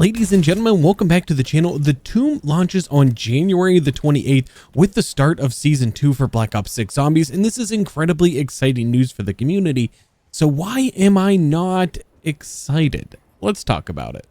Ladies and gentlemen, welcome back to the channel. The Tomb launches on January the 28th with the start of Season 2 for Black Ops 6 Zombies, and this is incredibly exciting news for the community. So why am I not excited? Let's talk about it.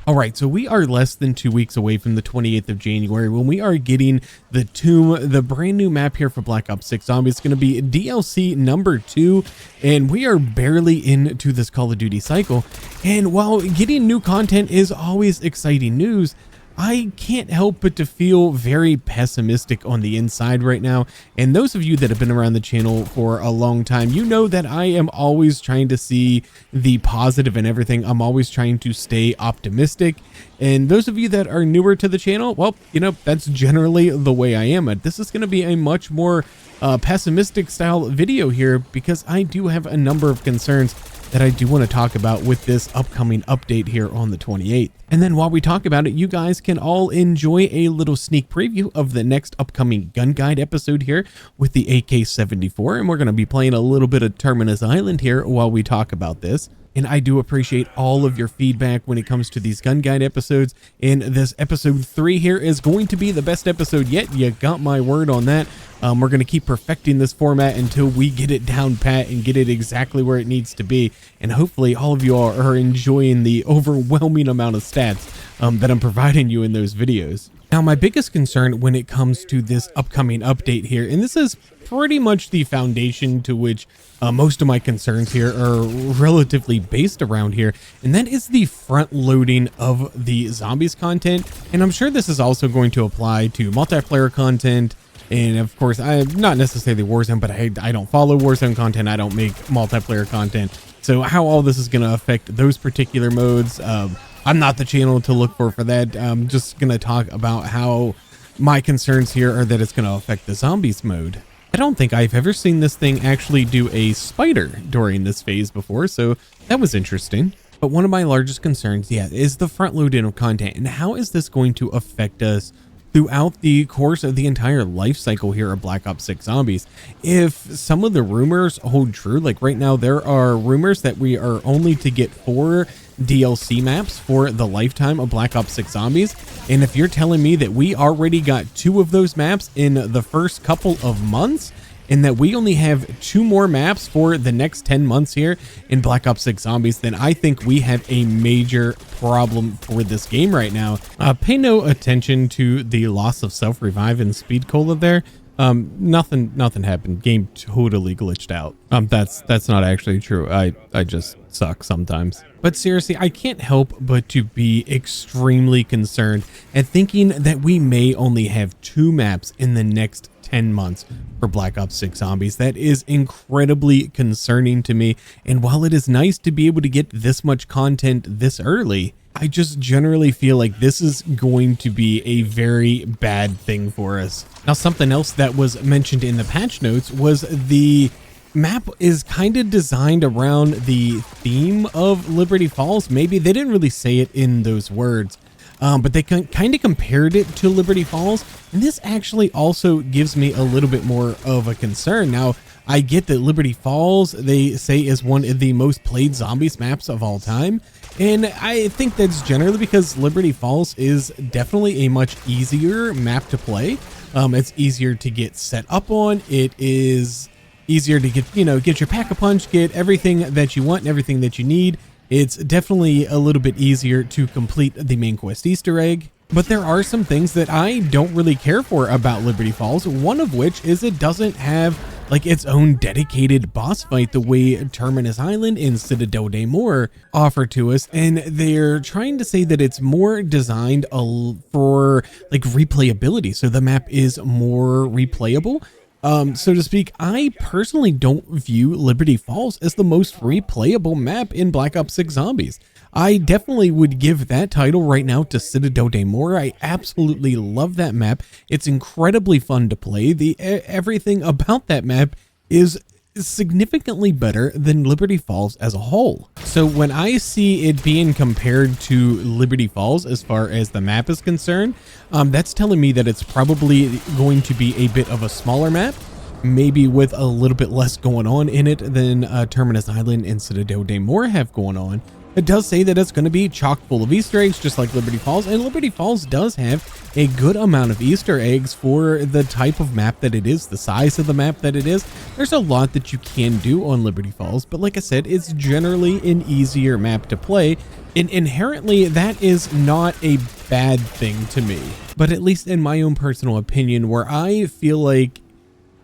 Alright, so we are less than 2 weeks away from the 28th of January when we are getting the Tomb, the brand new map here for Black Ops 6 Zombies. It's going to be DLC number 2, and we are barely into this Call of Duty cycle. And while getting new content is always exciting news, I can't help but to feel very pessimistic on the inside right now. And those of you that have been around the channel for a long time, you know that I am always trying to see the positive in everything. I'm always trying to stay optimistic. And those of you that are newer to the channel, well, you know, that's generally the way I am. This is going to be a much more pessimistic style video here because I do have a number of concerns that I do want to talk about with this upcoming update here on the 28th. And then while we talk about it, you guys can all enjoy a little sneak preview of the next upcoming gun guide episode here with the AK-74. And we're going to be playing a little bit of Terminus Island here while we talk about this. And I do appreciate all of your feedback when it comes to these gun guide episodes. And this episode 3 here is going to be the best episode yet. You got my word on that. We're going to keep perfecting this format until we get it down pat and get it exactly where it needs to be. And hopefully all of you are enjoying the overwhelming amount of stats that I'm providing you in those videos. Now, my biggest concern when it comes to this upcoming update here, and this is pretty much the foundation to which most of my concerns here are relatively based around here, and that is the front loading of the zombies content. And I'm sure this is also going to apply to multiplayer content. And of course, I'm not necessarily Warzone, but I don't follow Warzone content. I don't make multiplayer content. So how all this is going to affect those particular modes, I'm not the channel to look for that. I'm just going to talk about how my concerns here are that it's going to affect the zombies mode. I don't think I've ever seen this thing actually do a spider during this phase before, so that was interesting. But one of my largest concerns, is the front loading of content, and how is this going to affect us throughout the course of the entire life cycle here of Black Ops 6 Zombies. If some of the rumors hold true, like right now there are rumors that we are only to get 4 DLC maps for the lifetime of Black Ops 6 Zombies, and if you're telling me that we already got 2 of those maps in the first couple of months, and that we only have 2 more maps for the next 10 months here in Black Ops 6 Zombies, then I think we have a major problem for this game right now. Pay no attention to the loss of self-revive and speed cola there. Nothing happened. Game totally glitched out. That's not actually true. I just suck sometimes. But seriously, I can't help but to be extremely concerned at thinking that we may only have 2 maps in the next 10 months for Black Ops 6 Zombies. That is incredibly concerning to me. And while it is nice to be able to get this much content this early, I just generally feel like this is going to be a very bad thing for us. Now, something else that was mentioned in the patch notes was the map is kind of designed around the theme of Liberty Falls. Maybe they didn't really say it in those words, but they kind of compared it to Liberty Falls. And this actually also gives me a little bit more of a concern. Now, I get that Liberty Falls, they say, is one of the most played zombies maps of all time. And I think that's generally because Liberty Falls is definitely a much easier map to play. It's easier to get set up on. It is easier to get your pack-a-punch, get everything that you want and everything that you need. It's definitely a little bit easier to complete the main quest Easter egg. But there are some things that I don't really care for about Liberty Falls, one of which is it doesn't have like its own dedicated boss fight the way Terminus Island and Citadel de Mor offer to us, and they're trying to say that it's more designed for like replayability, so the map is more replayable, so to speak. I personally don't view Liberty Falls as the most replayable map in Black Ops 6 Zombies. I definitely would give that title right now to Citadel de Mor. I absolutely love that map. It's incredibly fun to play. Everything about that map is significantly better than Liberty Falls as a whole. So when I see it being compared to Liberty Falls as far as the map is concerned, that's telling me that it's probably going to be a bit of a smaller map, maybe with a little bit less going on in it than Terminus Island and Citadel de Mor have going on. It does say that it's going to be chock full of Easter eggs, just like Liberty Falls, and Liberty Falls does have a good amount of Easter eggs for the type of map that it is, the size of the map that it is. There's a lot that you can do on Liberty Falls, but like I said, it's generally an easier map to play, and inherently that is not a bad thing to me. But at least in my own personal opinion, where I feel like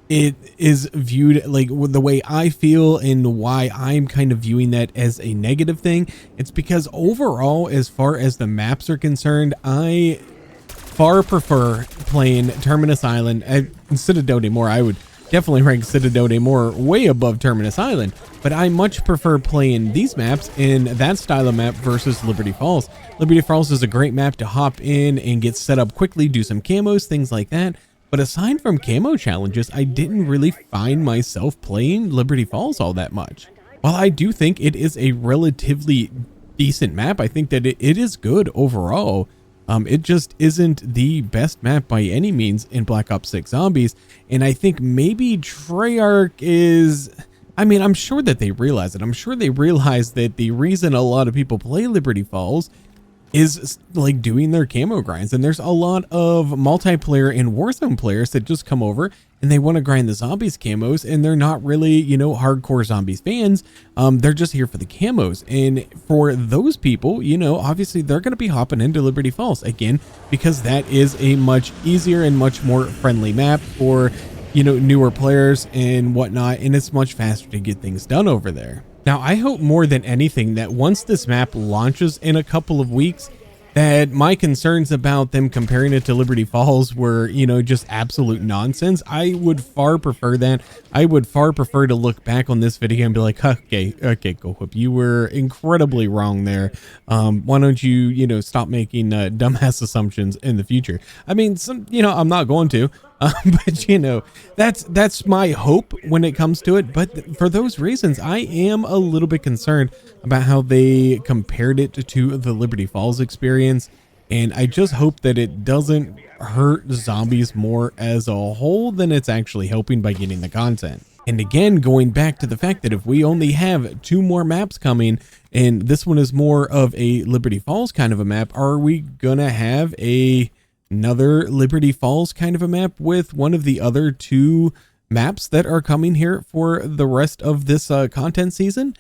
it is viewed, like the way I feel and why I'm kind of viewing that as a negative thing, it's because overall, as far as the maps are concerned, I far prefer playing Terminus Island and Citadel de More. I would definitely rank Citadel de More way above Terminus Island, but I much prefer playing these maps in that style of map versus Liberty Falls. Liberty Falls is a great map to hop in and get set up quickly, do some camos, things like that. But aside from camo challenges, I didn't really find myself playing Liberty Falls all that much. While I do think it is a relatively decent map, I think that it is good overall. It just isn't the best map by any means in Black Ops 6 Zombies. And I think maybe Treyarch is... I mean, I'm sure that they realize it. I'm sure they realize that the reason a lot of people play Liberty Falls is like doing their camo grinds, and there's a lot of multiplayer and Warzone players that just come over and they want to grind the zombies camos, and they're not really, you know, hardcore zombies fans. They're just here for the camos, and for those people, you know, obviously they're going to be hopping into Liberty Falls again because that is a much easier and much more friendly map for, you know, newer players and whatnot, and it's much faster to get things done over there. Now, I hope more than anything that once this map launches in a couple of weeks, that my concerns about them comparing it to Liberty Falls were, you know, just absolute nonsense. I would far prefer that. I would far prefer to look back on this video and be like, okay, GoWhoop, you were incredibly wrong there. Why don't you, you know, stop making dumbass assumptions in the future? I mean, you know, I'm not going to. But you know, that's my hope when it comes to it. But for those reasons, I am a little bit concerned about how they compared it to the Liberty Falls experience. And I just hope that it doesn't hurt zombies more as a whole than it's actually helping by getting the content. And again, going back to the fact that if we only have 2 more maps coming, and this one is more of a Liberty Falls kind of a map, are we gonna have another Liberty Falls kind of a map with one of the other 2 maps that are coming here for the rest of this content season?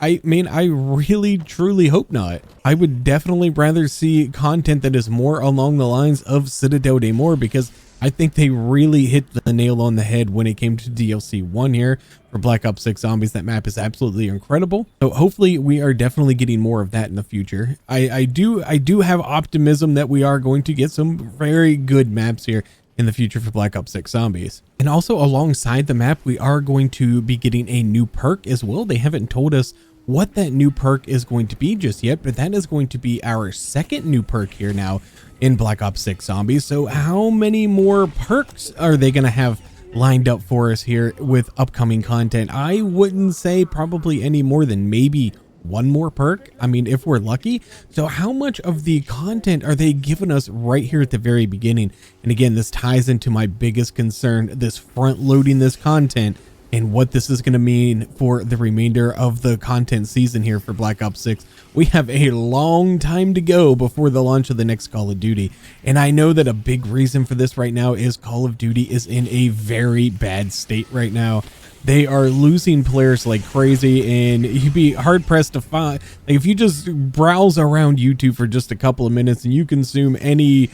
I mean, I really truly hope not. I would definitely rather see content that is more along the lines of Citadel de More, because I think they really hit the nail on the head when it came to DLC 1 here for Black Ops 6 Zombies. That map is absolutely incredible. So hopefully we are definitely getting more of that in the future. I do have optimism that we are going to get some very good maps here in the future for Black Ops 6 Zombies. And also alongside the map, we are going to be getting a new perk as well. They haven't told us what that new perk is going to be just yet, but that is going to be our second new perk here now in Black Ops 6 Zombies. So how many more perks are they going to have lined up for us here with upcoming content? I wouldn't say probably any more than maybe 1 more perk. I mean, if we're lucky. So how much of the content are they giving us right here at the very beginning? And again, this ties into my biggest concern, this front loading this content and what this is going to mean for the remainder of the content season here for Black Ops 6. We have a long time to go before the launch of the next Call of Duty. And I know that a big reason for this right now is Call of Duty is in a very bad state right now. They are losing players like crazy, and you'd be hard pressed to find, like, if you just browse around YouTube for just a couple of minutes and you consume any,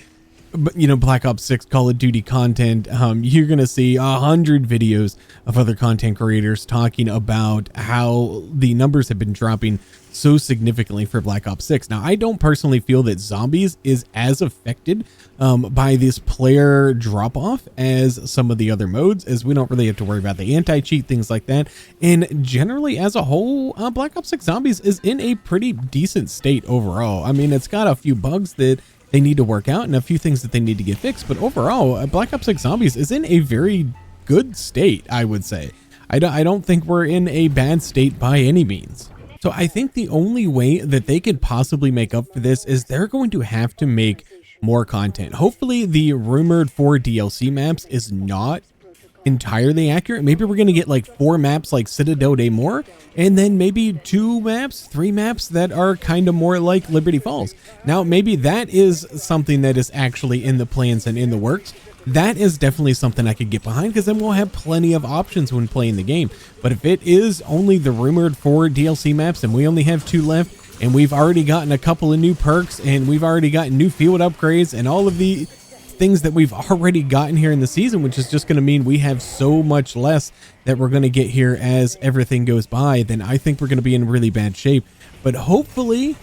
you know, Black Ops 6 Call of Duty content, you're gonna see 100 videos of other content creators talking about how the numbers have been dropping so significantly for Black Ops 6. Now, I don't personally feel that Zombies is as affected by this player drop off as some of the other modes, as we don't really have to worry about the anti-cheat, things like that. And generally as a whole, Black Ops 6 Zombies is in a pretty decent state overall. I mean, it's got a few bugs that they need to work out and a few things that they need to get fixed, but overall, Black Ops 6 Zombies is in a very good state, I would say. I don't think we're in a bad state by any means. So I think the only way that they could possibly make up for this is they're going to have to make more content. Hopefully the rumored 4 DLC maps is not entirely accurate. Maybe we're going to get like 4 maps like Citadel de More, and then maybe 2 maps, 3 maps that are kind of more like Liberty Falls. Now, maybe that is something that is actually in the plans and in the works. That is definitely something I could get behind, because then we'll have plenty of options when playing the game. But if it is only the rumored 4 DLC maps and we only have 2 left, and we've already gotten a couple of new perks, and we've already gotten new field upgrades and all of the things that we've already gotten here in the season, which is just going to mean we have so much less that we're going to get here as everything goes by, then I think we're going to be in really bad shape. But hopefully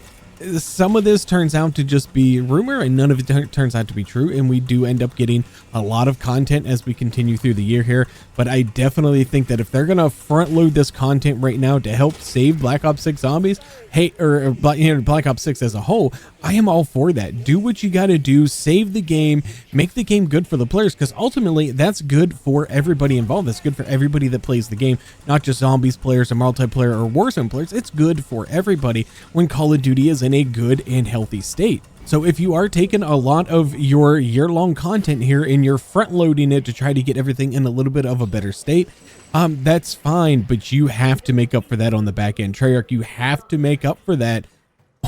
some of this turns out to just be rumor and none of it turns out to be true, and we do end up getting a lot of content as we continue through the year here. But I definitely think that if they're gonna front load this content right now to help save Black Ops 6 Zombies, Black Ops 6 as a whole, I am all for that. Do what you got to do, save the game, make the game good for the players, because ultimately that's good for everybody involved. That's good for everybody that plays the game, not just Zombies players or multiplayer or Warzone players. It's good for everybody when Call of Duty is in a good and healthy state. So if you are taking a lot of your year-long content here and you're front loading it to try to get everything in a little bit of a better state, that's fine, but you have to make up for that on the back end. Treyarch, you have to make up for that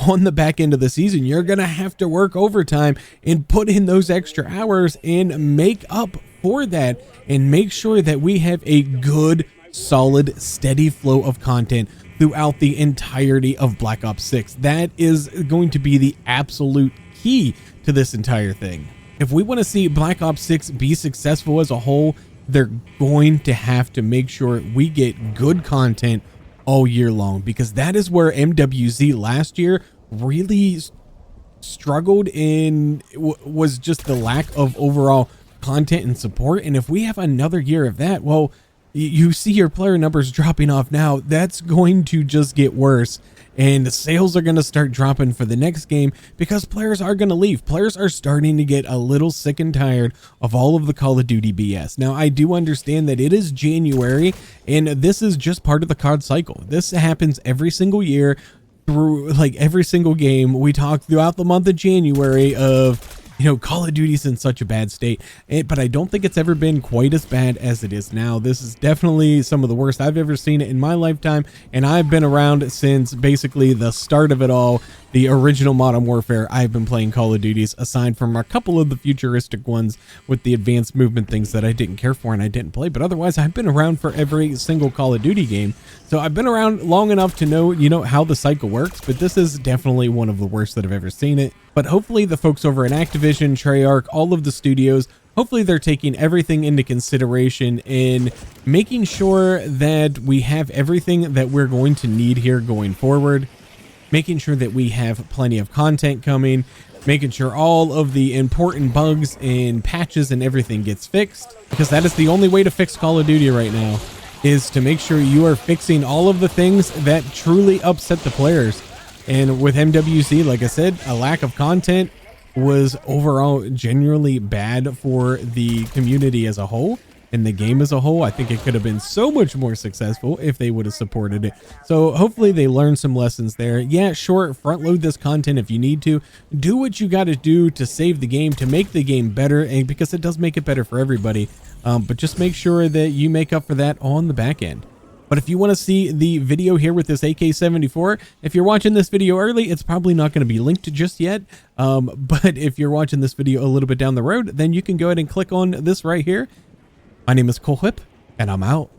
on the back end of the season. You're gonna have to work overtime and put in those extra hours and make up for that, and make sure that we have a good, solid, steady flow of content throughout the entirety of Black Ops 6. That is going to be the absolute key to this entire thing. If we want to see Black Ops 6 be successful as a whole, they're going to have to make sure we get good content all year long, because that is where MWZ last year really struggled in, was just the lack of overall content and support. And if we have another year of that, well, you see your player numbers dropping off now. That's going to just get worse, and the sales are going to start dropping for the next game because players are going to leave. Players are starting to get a little sick and tired of all of the Call of Duty BS. Now, I do understand that it is January, and this is just part of the COD cycle. This happens every single year through like every single game. We talk throughout the month of January of, you know, Call of Duty's in such a bad state, but I don't think it's ever been quite as bad as it is now. This is definitely some of the worst I've ever seen it in my lifetime, and I've been around since basically the start of it all, the original Modern Warfare. I've been playing Call of Duties, aside from a couple of the futuristic ones with the advanced movement things that I didn't care for and I didn't play, but otherwise I've been around for every single Call of Duty game. So I've been around long enough to know, you know, how the cycle works, but this is definitely one of the worst that I've ever seen it. But hopefully the folks over at Activision, Treyarch, all of the studios, hopefully they're taking everything into consideration in making sure that we have everything that we're going to need here going forward, making sure that we have plenty of content coming, making sure all of the important bugs and patches and everything gets fixed, because that is the only way to fix Call of Duty right now, is to make sure you are fixing all of the things that truly upset the players. And with MWC, like I said, a lack of content was overall generally bad for the community as a whole and the game as a whole. I think it could have been so much more successful if they would have supported it. So hopefully they learned some lessons there. Yeah, sure, front load this content if you need to. Do what you got to do to save the game, to make the game better, and because it does make it better for everybody. But just make sure that you make up for that on the back end. But if you want to see the video here with this AK-74, if you're watching this video early, it's probably not going to be linked just yet. But if you're watching this video a little bit down the road, then you can go ahead and click on this right here. My name is Cole Whip, and I'm out.